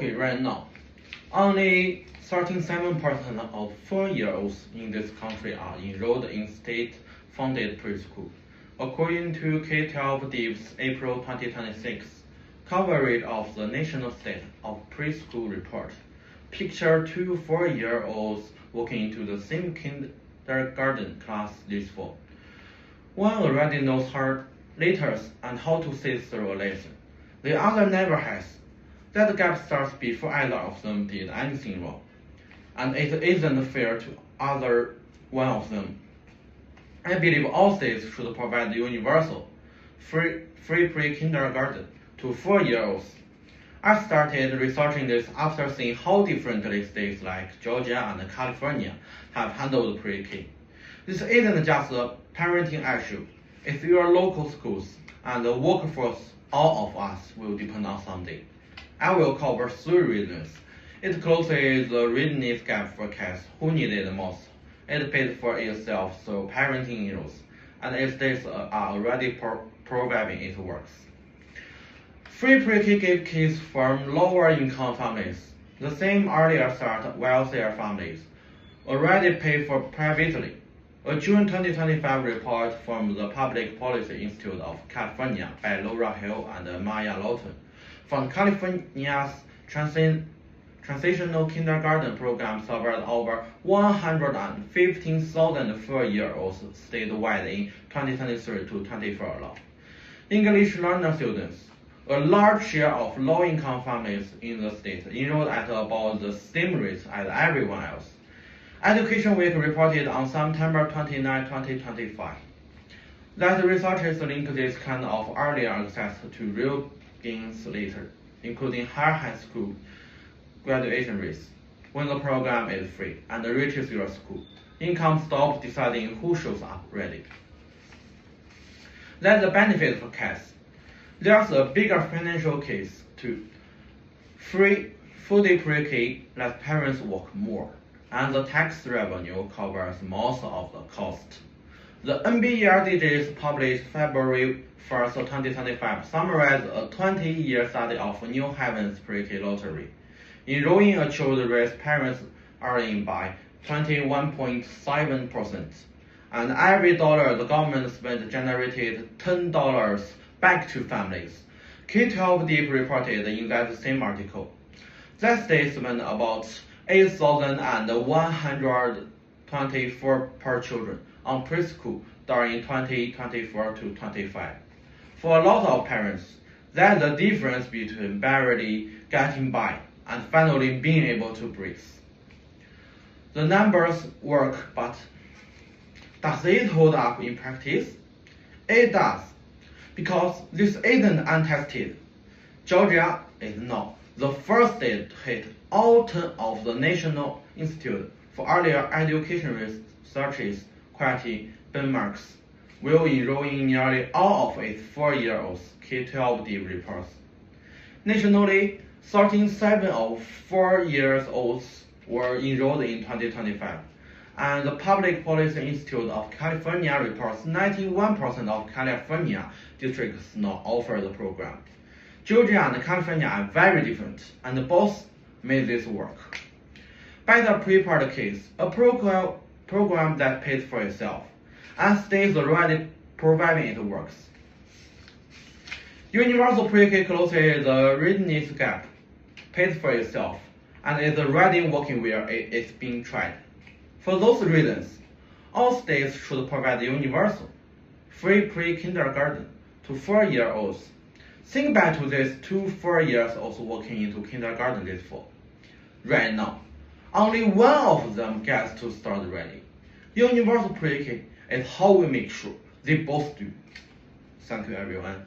Okay, right now, only 37% of 4-year-olds in this country are enrolled in state-funded preschool. According to K12Div's April 2026 coverage of the National State of Preschool Report, picture 2 4-year-olds walking into the same kindergarten class this fall. One already knows her letters and how to sit through a lesson. The other never has. That gap starts before either of them did anything wrong, and it isn't fair to either one of them. I believe all states should provide universal, free pre-kindergarten to 4-year-olds. I started researching this after seeing how differently states like Georgia and California have handled pre-K. This isn't just a parenting issue. It's your local schools and the workforce all of us will depend on someday. I will cover 3 reasons. It closes the readiness gap for kids who need it most. It pays for itself through parenting rules, and its states are already proving it works. Free pre-K gave kids from lower-income families the same earlier start wealthier families already pay for privately. A June 2025 report from the Public Policy Institute of California by Laura Hill and Maya Lawton found California's transitional kindergarten program served over 115,000 4-year-olds statewide in 2023 to 2024 alone. English learner students, a large share of low-income families in the state, enrolled at about the same rate as everyone else. Education Week reported on September 29, 2025, that researchers link this kind of earlier access to real gains later, including higher high school graduation rates. When the program is free and reaches your school, income stops deciding who shows up ready. That's the benefit for kids. There's a bigger financial case too. Free fully pre-K lets parents work more, and the tax revenue covers most of the cost. The NBER published February 1st, 2025 summarized a 20-year study of New Haven's pre-K lottery. Enrolling a child raised parents' earning by 21.7%, and every dollar the government spent generated $10 back to families. K12Div reported in that same article. That state spent about $8,124 per children on preschool during 2024 to 25. For a lot of parents, that's the difference between barely getting by and finally being able to breathe. The numbers work, but does it hold up in practice? It does, because this isn't untested. Georgia is now the first state to hit all 10 of the National Institute for Earlier Education Research's quality benchmarks, while enrolling nearly all of its 4-year-olds, K12Div reports. Nationally, 37 of 4-year-olds were enrolled in 2025, and the Public Policy Institute of California reports 91% of California districts now offer the program. Georgia and California are very different, and both made this work. Better prepared kids, a program that pays for itself, and states already providing it works. Universal pre-K closes the readiness gap, pays for itself, and is already working where it's being tried. For those reasons, all states should provide universal, free pre-kindergarten to 4-year-olds. Think back to these 2 4-year-olds walking into kindergarten this fall. Right now, only one of them gets to start ready. Universal pre-K is how we make sure they both do. Thank you, everyone.